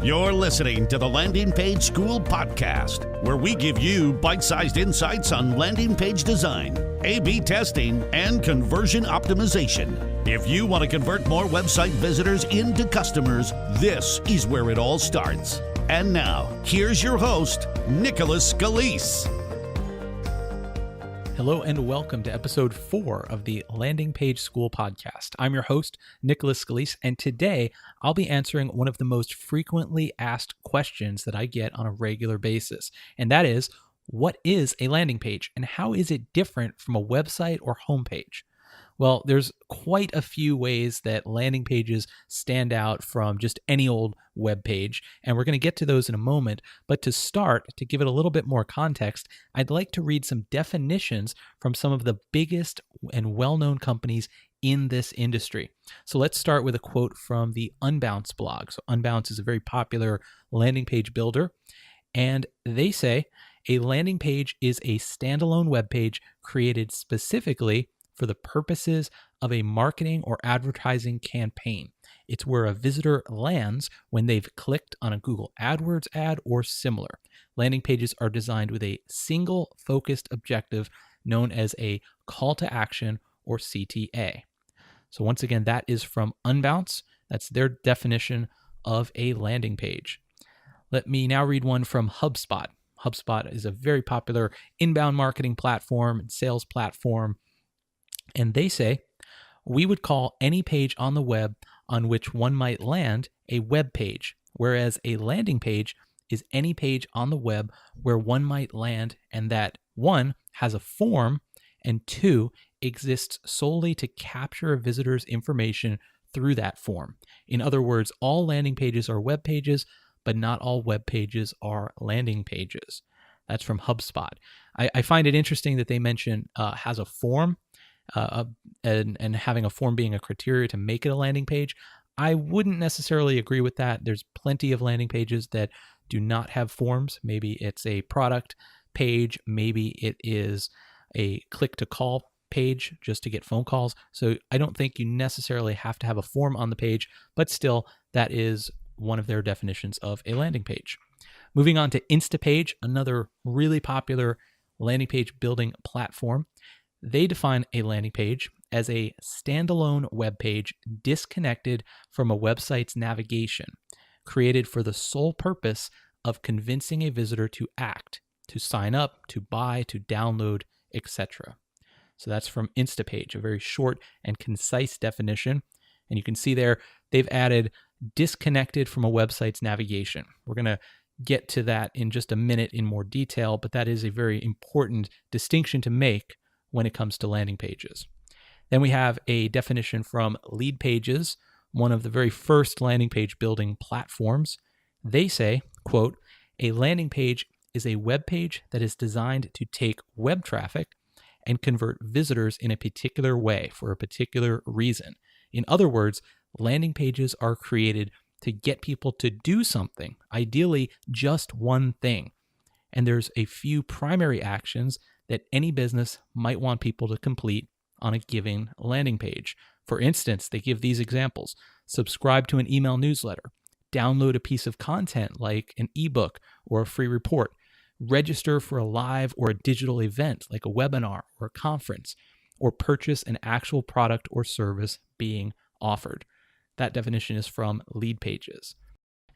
You're listening to the Landing Page School podcast, where we give you bite-sized insights on landing page design, A/B testing, and conversion optimization. If you want to convert more website visitors into customers, this is where it all starts. And now, here's your host, Nicholas Scalise. Hello and welcome to episode 4 of the Landing Page School podcast. I'm your host, Nicholas Scalise, and today I'll be answering one of the most frequently asked questions that I get on a regular basis, and that is, what is a landing page and how is it different from a website or homepage? Well, there's quite a few ways that landing pages stand out from just any old web page, and we're going to get to those in a moment. But to start, to give it a little bit more context, I'd like to read some definitions from some of the biggest and well-known companies in this industry. So let's start with a quote from the Unbounce blog. So Unbounce is a very popular landing page builder, and they say, a landing page is a standalone web page created specifically for the purposes of a marketing or advertising campaign. It's where a visitor lands when they've clicked on a Google AdWords ad or similar. Landing pages are designed with a single focused objective known as a call to action or CTA. So once again, that is from Unbounce. That's their definition of a landing page. Let me now read one from HubSpot. HubSpot is a very popular inbound marketing platform and sales platform. And they say, we would call any page on the web on which one might land a web page, whereas a landing page is any page on the web where one might land and that, 1, has a form, and 2, exists solely to capture a visitor's information through that form. In other words, all landing pages are web pages, but not all web pages are landing pages. That's from HubSpot. I find it interesting that they mention has a form. And having a form being a criteria to make it a landing page. I wouldn't necessarily agree with that. There's plenty of landing pages that do not have forms. Maybe it's a product page. Maybe it is a click to call page just to get phone calls. So I don't think you necessarily have to have a form on the page, but still that is one of their definitions of a landing page. Moving on to Instapage, another really popular landing page building platform. They define a landing page as a standalone web page disconnected from a website's navigation, created for the sole purpose of convincing a visitor to act, to sign up, to buy, to download, etc. So that's from Instapage, a very short and concise definition. And you can see there, they've added disconnected from a website's navigation. We're going to get to that in just a minute in more detail, but that is a very important distinction to make when it comes to landing pages. Then we have a definition from Leadpages, one of the very first landing page building platforms. They say, quote, a landing page is a web page that is designed to take web traffic and convert visitors in a particular way for a particular reason. In other words, landing pages are created to get people to do something, ideally just one thing. And there's a few primary actions that any business might want people to complete on a given landing page. For instance, they give these examples: subscribe to an email newsletter, download a piece of content like an ebook or a free report, register for a live or a digital event like a webinar or a conference, or purchase an actual product or service being offered. That definition is from Leadpages.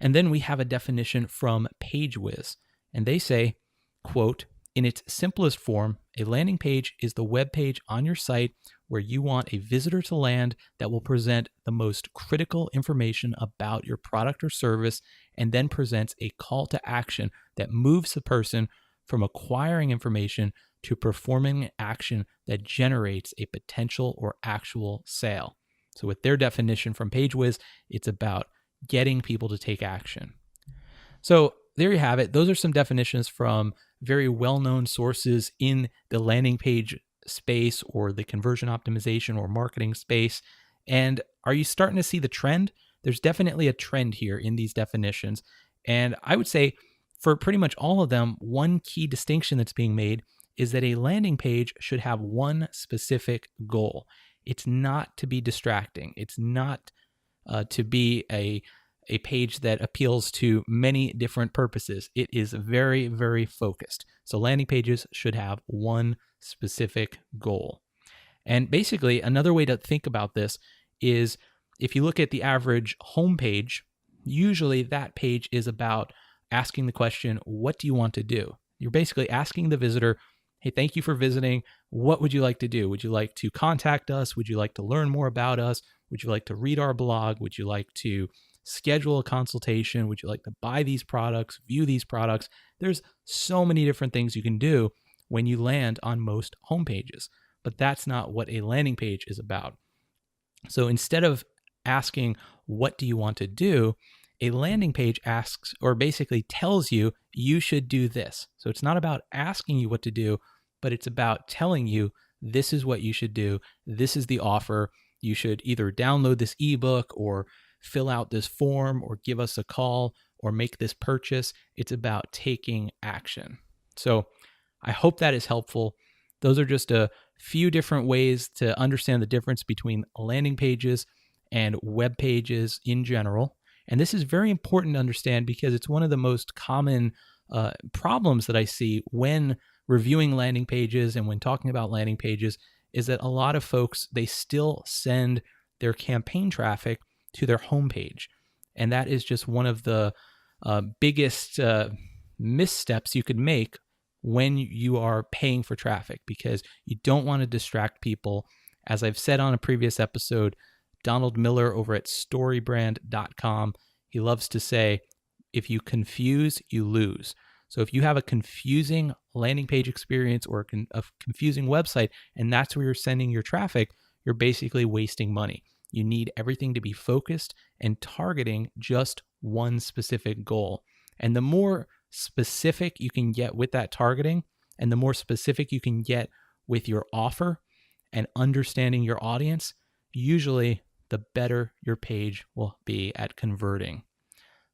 And then we have a definition from PageWiz, and they say, quote, in its simplest form, a landing page is the web page on your site where you want a visitor to land that will present the most critical information about your product or service and then presents a call to action that moves the person from acquiring information to performing an action that generates a potential or actual sale. So with their definition from PageWiz, it's about getting people to take action. So there you have it. Those are some definitions from very well-known sources in the landing page space or the conversion optimization or marketing space. And are you starting to see the trend? There's definitely a trend here in these definitions. And I would say for pretty much all of them, one key distinction that's being made is that a landing page should have one specific goal. It's not to be distracting. It's not to be a page that appeals to many different purposes. It is very, very focused. So landing pages should have one specific goal. And basically, another way to think about this is if you look at the average homepage, usually that page is about asking the question, what do you want to do? You're basically asking the visitor, hey, thank you for visiting. What would you like to do? Would you like to contact us? Would you like to learn more about us? Would you like to read our blog? Would you like to schedule a consultation? Would you like to buy these products, view these products? There's so many different things you can do when you land on most homepages, but that's not what a landing page is about. So instead of asking, what do you want to do? A landing page asks, or basically tells you, you should do this. So it's not about asking you what to do, but it's about telling you, this is what you should do. This is the offer. You should either download this ebook or fill out this form or give us a call or make this purchase. It's about taking action. So I hope that is helpful. Those are just a few different ways to understand the difference between landing pages and web pages in general. And this is very important to understand because it's one of the most common problems that I see when reviewing landing pages and when talking about landing pages is that a lot of folks, they still send their campaign traffic to their homepage. And that is just one of the biggest missteps you could make when you are paying for traffic, because you don't want to distract people. As I've said on a previous episode, Donald Miller over at storybrand.com, he loves to say, if you confuse, you lose. So if you have a confusing landing page experience or a confusing website, and that's where you're sending your traffic, you're basically wasting money. You need everything to be focused and targeting just one specific goal. And the more specific you can get with that targeting, and the more specific you can get with your offer and understanding your audience, usually the better your page will be at converting.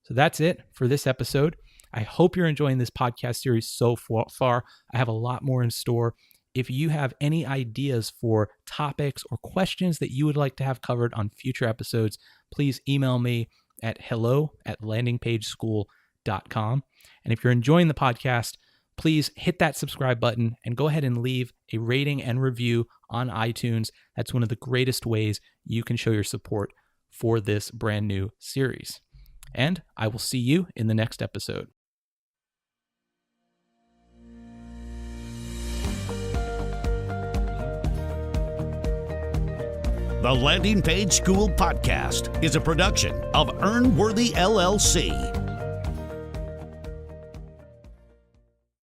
So that's it for this episode. I hope you're enjoying this podcast series so far. I have a lot more in store. If you have any ideas for topics or questions that you would like to have covered on future episodes, please email me at hello@landingpageschool.com. And if you're enjoying the podcast, please hit that subscribe button and go ahead and leave a rating and review on iTunes. That's one of the greatest ways you can show your support for this brand new series. And I will see you in the next episode. The Landing Page School Podcast is a production of Earnworthy LLC.